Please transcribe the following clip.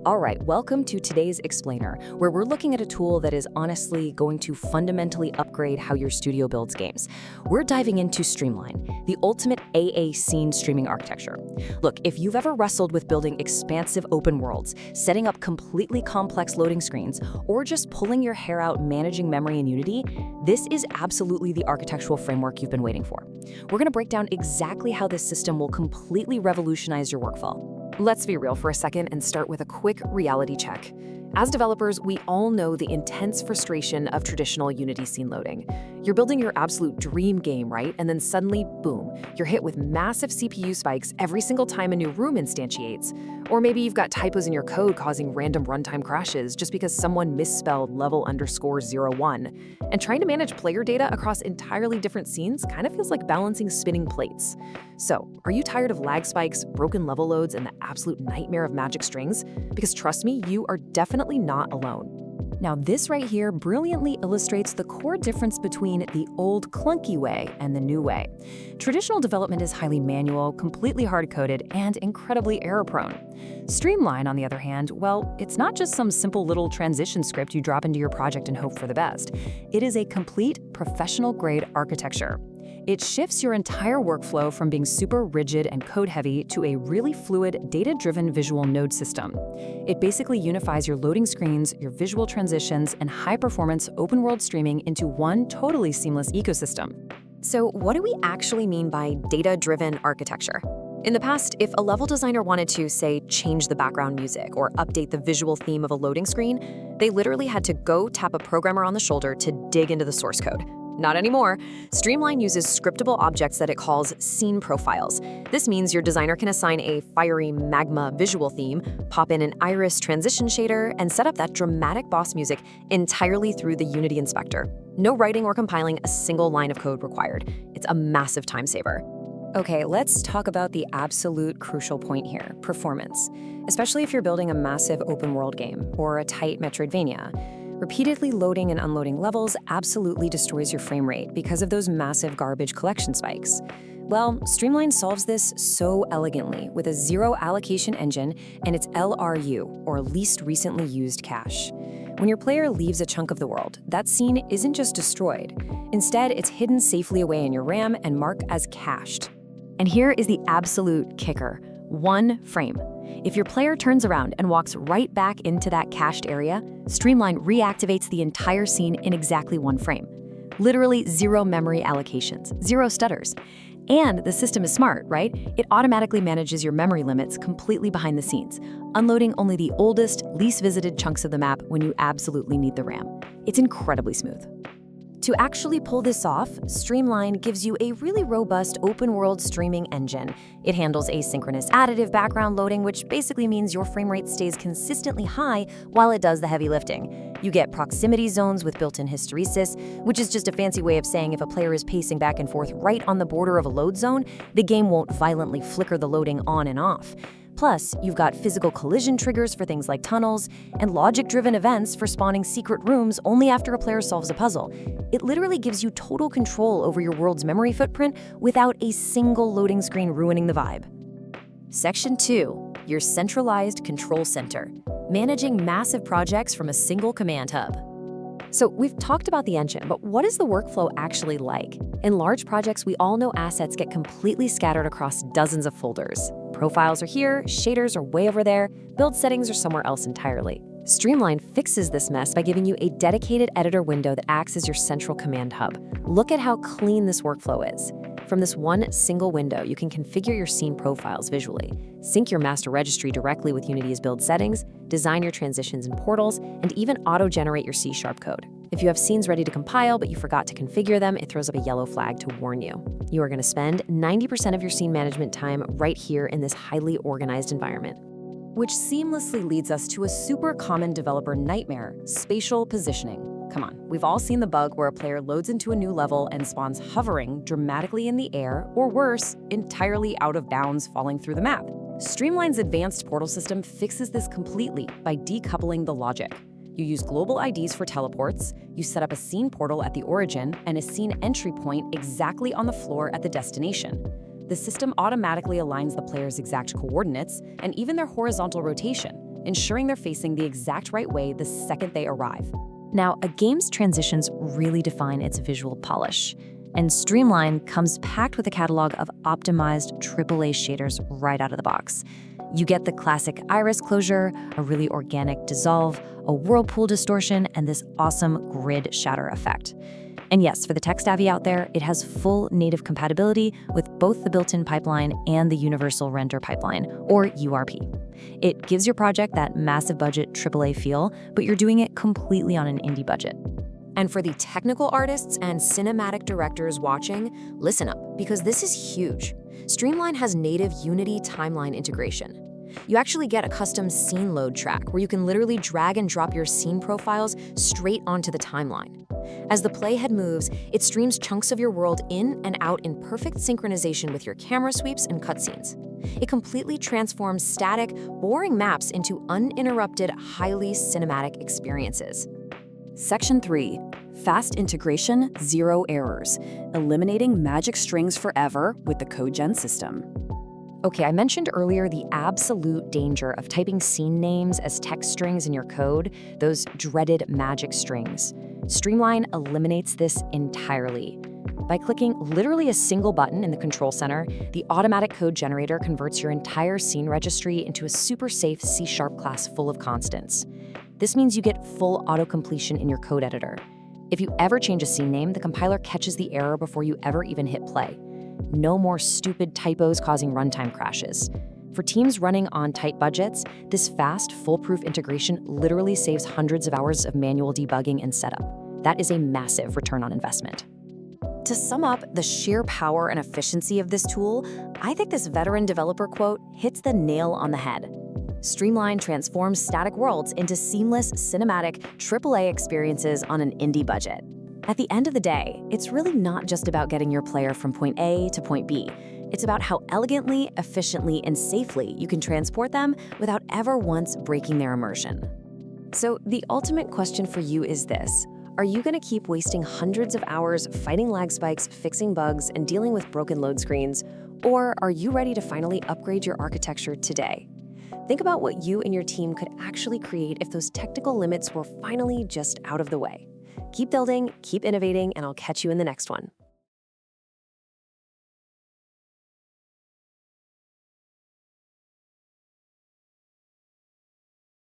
All right, welcome to today's Explainer, where we're looking at a tool that is honestly going to fundamentally upgrade how your studio builds games. We're diving into Streamline, the ultimate AA scene streaming architecture. Look, if you've ever wrestled with building expansive open worlds, setting up completely complex loading screens, or just pulling your hair out managing memory in Unity, this is absolutely the architectural framework you've been waiting for. We're going to break down exactly how this system will completely revolutionize your workflow. Let's be real for a second and start with a quick reality check. As developers, we all know the intense frustration of traditional Unity scene loading. You're building your absolute dream game, right? And then suddenly, boom, you're hit with massive CPU spikes every single time a new room instantiates. Or maybe you've got typos in your code causing random runtime crashes just because someone misspelled level_01. And trying to manage player data across entirely different scenes kind of feels like balancing spinning plates. So, are you tired of lag spikes, broken level loads, and the absolute nightmare of magic strings? Because trust me, you are definitely not alone. Now, this right here brilliantly illustrates the core difference between the old clunky way and the new way. Traditional development is highly manual, completely hard-coded, and incredibly error-prone. Streamline, on the other hand, well, it's not just some simple little transition script you drop into your project and hope for the best. It is a complete professional-grade architecture. It shifts your entire workflow from being super rigid and code-heavy to a really fluid, data-driven visual node system. It basically unifies your loading screens, your visual transitions, and high-performance open-world streaming into one totally seamless ecosystem. So what do we actually mean by data-driven architecture? In the past, if a level designer wanted to, say, change the background music or update the visual theme of a loading screen, they literally had to go tap a programmer on the shoulder to dig into the source code. Not anymore. Streamline uses scriptable objects that it calls scene profiles. This means your designer can assign a fiery magma visual theme, pop in an iris transition shader, and set up that dramatic boss music entirely through the Unity inspector. No writing or compiling a single line of code required. It's a massive time saver. Okay, let's talk about the absolute crucial point here, performance. Especially if you're building a massive open world game or a tight Metroidvania. Repeatedly loading and unloading levels absolutely destroys your frame rate because of those massive garbage collection spikes. Well, Streamline solves this so elegantly with a zero allocation engine and its LRU, or least recently used cache. When your player leaves a chunk of the world, that scene isn't just destroyed. Instead, it's hidden safely away in your RAM and marked as cached. And here is the absolute kicker: 1 frame. If your player turns around and walks right back into that cached area, Streamline reactivates the entire scene in exactly 1 frame. Literally 0 memory allocations, 0 stutters. And the system is smart, right? It automatically manages your memory limits completely behind the scenes, unloading only the oldest, least visited chunks of the map when you absolutely need the RAM. It's incredibly smooth. To actually pull this off, Streamline gives you a really robust open-world streaming engine. It handles asynchronous additive background loading, which basically means your frame rate stays consistently high while it does the heavy lifting. You get proximity zones with built-in hysteresis, which is just a fancy way of saying if a player is pacing back and forth right on the border of a load zone, the game won't violently flicker the loading on and off. Plus, you've got physical collision triggers for things like tunnels, and logic-driven events for spawning secret rooms only after a player solves a puzzle. It literally gives you total control over your world's memory footprint without a single loading screen ruining the vibe. Section 2, your centralized control center, managing massive projects from a single command hub. So we've talked about the engine, but what is the workflow actually like? In large projects, we all know assets get completely scattered across dozens of folders. Profiles are here, shaders are way over there, build settings are somewhere else entirely. Streamline fixes this mess by giving you a dedicated editor window that acts as your central command hub. Look at how clean this workflow is. From this one single window, you can configure your scene profiles visually, sync your master registry directly with Unity's build settings, design your transitions and portals, and even auto-generate your C# code. If you have scenes ready to compile but you forgot to configure them, it throws up a yellow flag to warn you. You are going to spend 90% of your scene management time right here in this highly organized environment. Which seamlessly leads us to a super common developer nightmare: spatial positioning. Come on, we've all seen the bug where a player loads into a new level and spawns hovering dramatically in the air, or worse, entirely out of bounds falling through the map. Streamline's advanced portal system fixes this completely by decoupling the logic. You use global IDs for teleports, you set up a scene portal at the origin and a scene entry point exactly on the floor at the destination. The system automatically aligns the player's exact coordinates and even their horizontal rotation, ensuring they're facing the exact right way the second they arrive. Now, a game's transitions really define its visual polish, and Streamline comes packed with a catalog of optimized AAA shaders right out of the box. You get the classic iris closure, a really organic dissolve, a whirlpool distortion, and this awesome grid shatter effect. And yes, for the tech-savvy out there, it has full native compatibility with both the built-in pipeline and the Universal Render Pipeline, or URP. It gives your project that massive budget AAA feel, but you're doing it completely on an indie budget. And for the technical artists and cinematic directors watching, listen up, because this is huge. Streamline has native Unity timeline integration. You actually get a custom scene load track where you can literally drag and drop your scene profiles straight onto the timeline. As the playhead moves, it streams chunks of your world in and out in perfect synchronization with your camera sweeps and cutscenes. It completely transforms static, boring maps into uninterrupted, highly cinematic experiences. Section 3. Fast integration, zero errors. Eliminating magic strings forever with the CodeGen system. Okay, I mentioned earlier the absolute danger of typing scene names as text strings in your code, those dreaded magic strings. Streamline eliminates this entirely. By clicking literally a single button in the control center, the automatic code generator converts your entire scene registry into a super safe C# class full of constants. This means you get full auto-completion in your code editor. If you ever change a scene name, the compiler catches the error before you ever even hit play. No more stupid typos causing runtime crashes. For teams running on tight budgets, this fast, foolproof integration literally saves hundreds of hours of manual debugging and setup. That is a massive return on investment. To sum up the sheer power and efficiency of this tool, I think this veteran developer quote hits the nail on the head. Streamline transforms static worlds into seamless, cinematic, AAA experiences on an indie budget. At the end of the day, it's really not just about getting your player from point A to point B. It's about how elegantly, efficiently, and safely you can transport them without ever once breaking their immersion. So the ultimate question for you is this. Are you going to keep wasting hundreds of hours fighting lag spikes, fixing bugs, and dealing with broken load screens? Or are you ready to finally upgrade your architecture today? Think about what you and your team could actually create if those technical limits were finally just out of the way. Keep building, keep innovating, and I'll catch you in the next one.